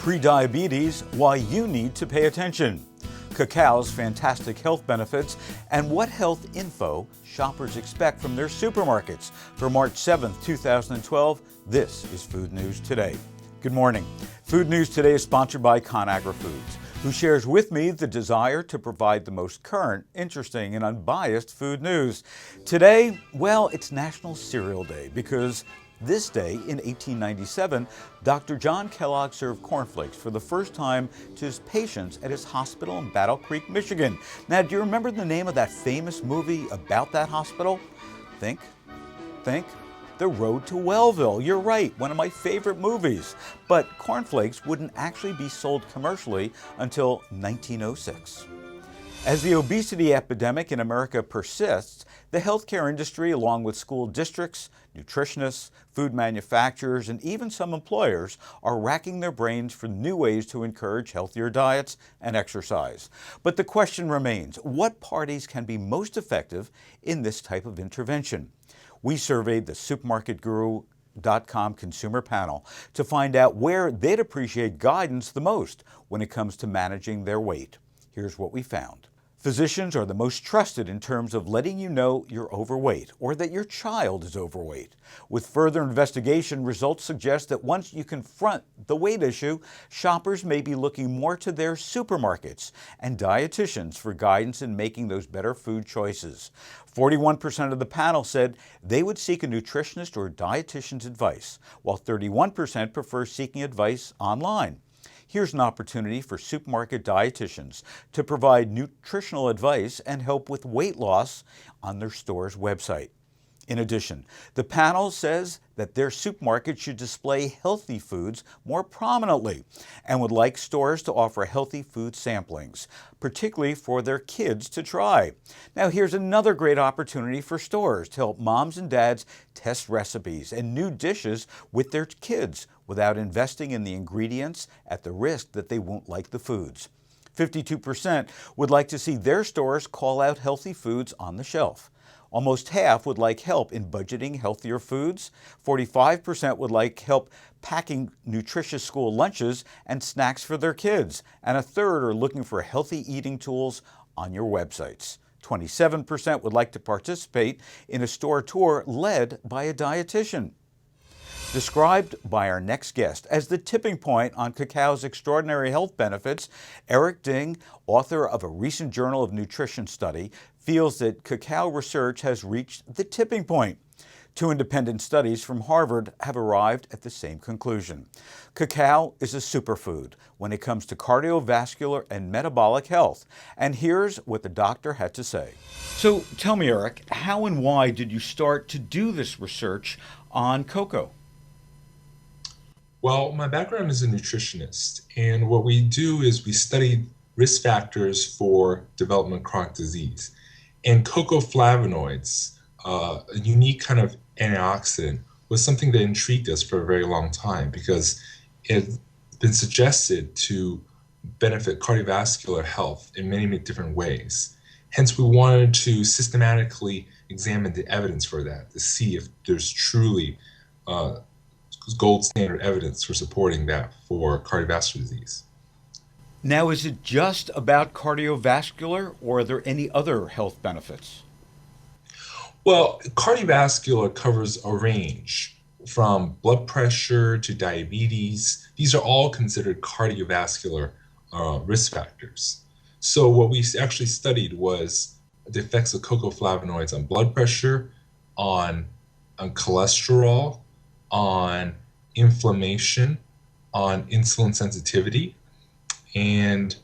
Prediabetes, why you need to pay attention. Cacao's fantastic health benefits and what health info shoppers expect from their supermarkets. For March 7th, 2012, this is Food News Today. Good morning. Food News Today is sponsored by ConAgra Foods, who shares with me the desire to provide the most current, interesting, and unbiased food news. Today, well, it's National Cereal Day because this day in 1897, Dr. John Kellogg served cornflakes for the first time to his patients at his hospital in Battle Creek, Michigan. Now, do you remember the name of that famous movie about that hospital? Think. The Road to Wellville. You're right, one of my favorite movies. But cornflakes wouldn't actually be sold commercially until 1906. As the obesity epidemic in America persists, the healthcare industry, along with school districts, nutritionists, food manufacturers, and even some employers, are racking their brains for new ways to encourage healthier diets and exercise. But the question remains, what parties can be most effective in this type of intervention? We surveyed the supermarketguru.com consumer panel to find out where they'd appreciate guidance the most when it comes to managing their weight. Here's what we found. Physicians are the most trusted in terms of letting you know you're overweight or that your child is overweight. With further investigation, results suggest that once you confront the weight issue, shoppers may be looking more to their supermarkets and dietitians for guidance in making those better food choices. 41% of the panel said they would seek a nutritionist or dietitian's advice, while 31% prefer seeking advice online. Here's an opportunity for supermarket dietitians to provide nutritional advice and help with weight loss on their store's website. In addition, the panel says that their supermarket should display healthy foods more prominently and would like stores to offer healthy food samplings, particularly for their kids to try. Now, here's another great opportunity for stores to help moms and dads test recipes and new dishes with their kids without investing in the ingredients at the risk that they won't like the foods. 52% would like to see their stores call out healthy foods on the shelf. Almost half would like help in budgeting healthier foods. 45% would like help packing nutritious school lunches and snacks for their kids. And a third are looking for healthy eating tools on your websites. 27% would like to participate in a store tour led by a dietitian. Described by our next guest as the tipping point on cacao's extraordinary health benefits, Eric Ding, author of a recent Journal of Nutrition study, feels that cacao research has reached the tipping point. Two independent studies from Harvard have arrived at the same conclusion. Cacao is a superfood when it comes to cardiovascular and metabolic health. And here's what the doctor had to say. So tell me, Eric, how and why did you start to do this research on cocoa? Well, my background is a nutritionist, and what we do is we study risk factors for development of chronic disease. And cocoa flavonoids, a unique kind of antioxidant, was something that intrigued us for a very long time because it had been suggested to benefit cardiovascular health in many, many different ways. Hence, we wanted to systematically examine the evidence for that to see if there's truly gold standard evidence for supporting that for cardiovascular disease. Now, is it just about cardiovascular, or are there any other health benefits? Well, cardiovascular covers a range from blood pressure to diabetes. These are all considered cardiovascular risk factors. So what we actually studied was the effects of cocoa flavonoids on blood pressure, on cholesterol, on inflammation, on insulin sensitivity, and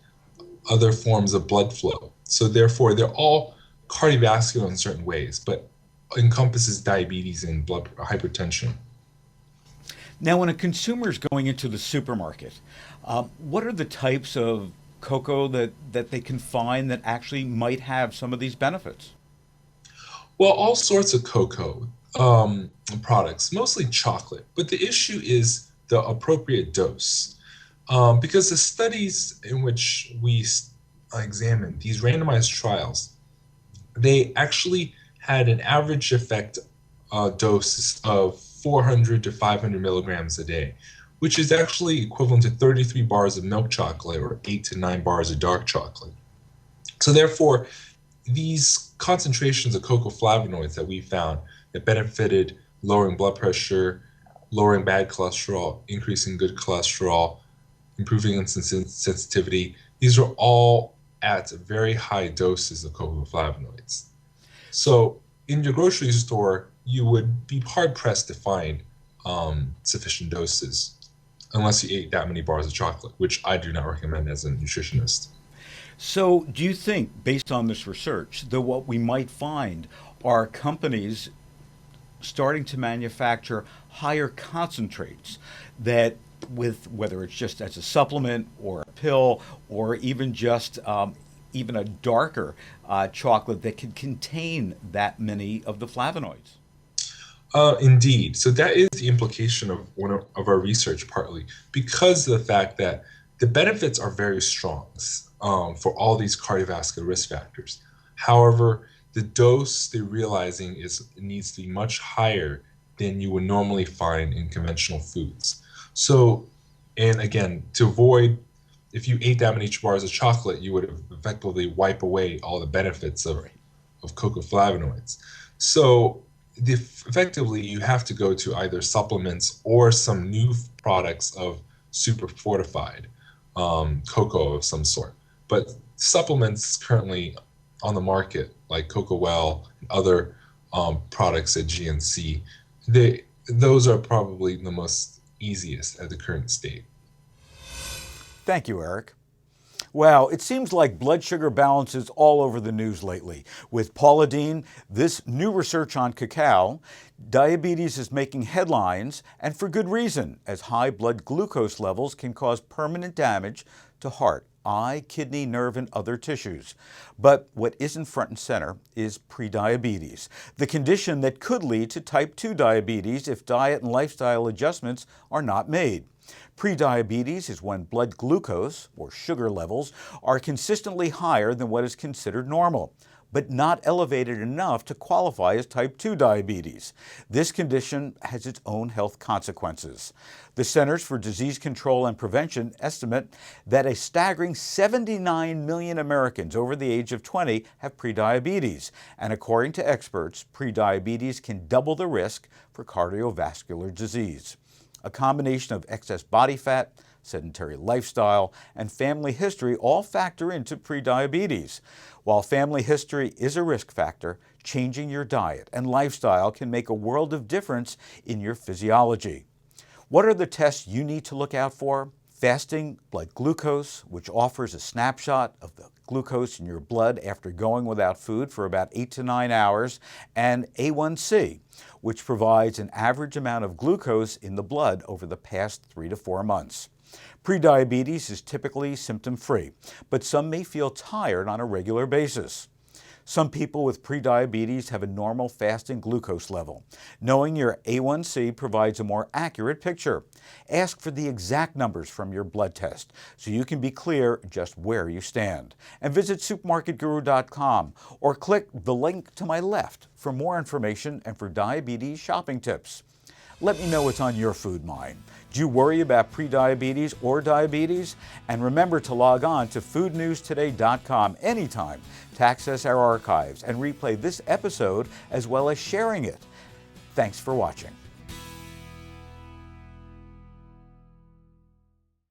other forms of blood flow. So therefore, they're all cardiovascular in certain ways, but encompasses diabetes and blood hypertension. Now, when a consumer is going into the supermarket, what are the types of cocoa that they can find that actually might have some of these benefits? Well, all sorts of cocoa products, mostly chocolate, but the issue is the appropriate dose. Because the studies in which we examined, these randomized trials, they actually had an average effect dose of 400 to 500 milligrams a day, which is actually equivalent to 33 bars of milk chocolate or 8 to 9 bars of dark chocolate. So therefore, these concentrations of cocoa flavonoids that we found that benefited lowering blood pressure, lowering bad cholesterol, increasing good cholesterol, improving insulin sensitivity, these are all at very high doses of cocoa flavonoids. So in your grocery store, you would be hard pressed to find sufficient doses unless you ate that many bars of chocolate, which I do not recommend as a nutritionist. So, do you think, based on this research, that what we might find are companies starting to manufacture higher concentrates that, with whether it's just as a supplement or a pill or even just even a darker chocolate that can contain that many of the flavonoids? Indeed. So that is the implication of one of our research, partly because of the fact that the benefits are very strong for all these cardiovascular risk factors. However, the dose they're realizing is it needs to be much higher than you would normally find in conventional foods. So, and again, to avoid, if you ate that many bars of chocolate, you would effectively wipe away all the benefits Right. of cocoa flavonoids. So effectively, you have to go to either supplements or some new products of super fortified cocoa of some sort. But supplements currently on the market, like Cocoa Well and other products at GNC, those are probably the most easiest at the current state. Thank you, Eric. Wow, it seems like blood sugar balance is all over the news lately. With Paula Deen, this new research on cacao, diabetes is making headlines, and for good reason, as high blood glucose levels can cause permanent damage to heart, eye, kidney, nerve, and other tissues. But what isn't front and center is prediabetes, the condition that could lead to type 2 diabetes if diet and lifestyle adjustments are not made. Prediabetes is when blood glucose, or sugar levels, are consistently higher than what is considered normal, but not elevated enough to qualify as type 2 diabetes. This condition has its own health consequences. The Centers for Disease Control and Prevention estimate that a staggering 79 million Americans over the age of 20 have prediabetes, and according to experts, prediabetes can double the risk for cardiovascular disease. A combination of excess body fat, sedentary lifestyle, and family history all factor into prediabetes. While family history is a risk factor, changing your diet and lifestyle can make a world of difference in your physiology. What are the tests you need to look out for? Fasting blood glucose, which offers a snapshot of the glucose in your blood after going without food for about 8 to 9 hours, and A1C, which provides an average amount of glucose in the blood over the past 3 to 4 months. Prediabetes is typically symptom-free, but some may feel tired on a regular basis. Some people with prediabetes have a normal fasting glucose level. Knowing your A1C provides a more accurate picture. Ask for the exact numbers from your blood test so you can be clear just where you stand. And visit supermarketguru.com or click the link to my left for more information and for diabetes shopping tips. Let me know what's on your food mind. Do you worry about prediabetes or diabetes? And remember to log on to foodnewstoday.com anytime to access our archives and replay this episode as well as sharing it. Thanks for watching.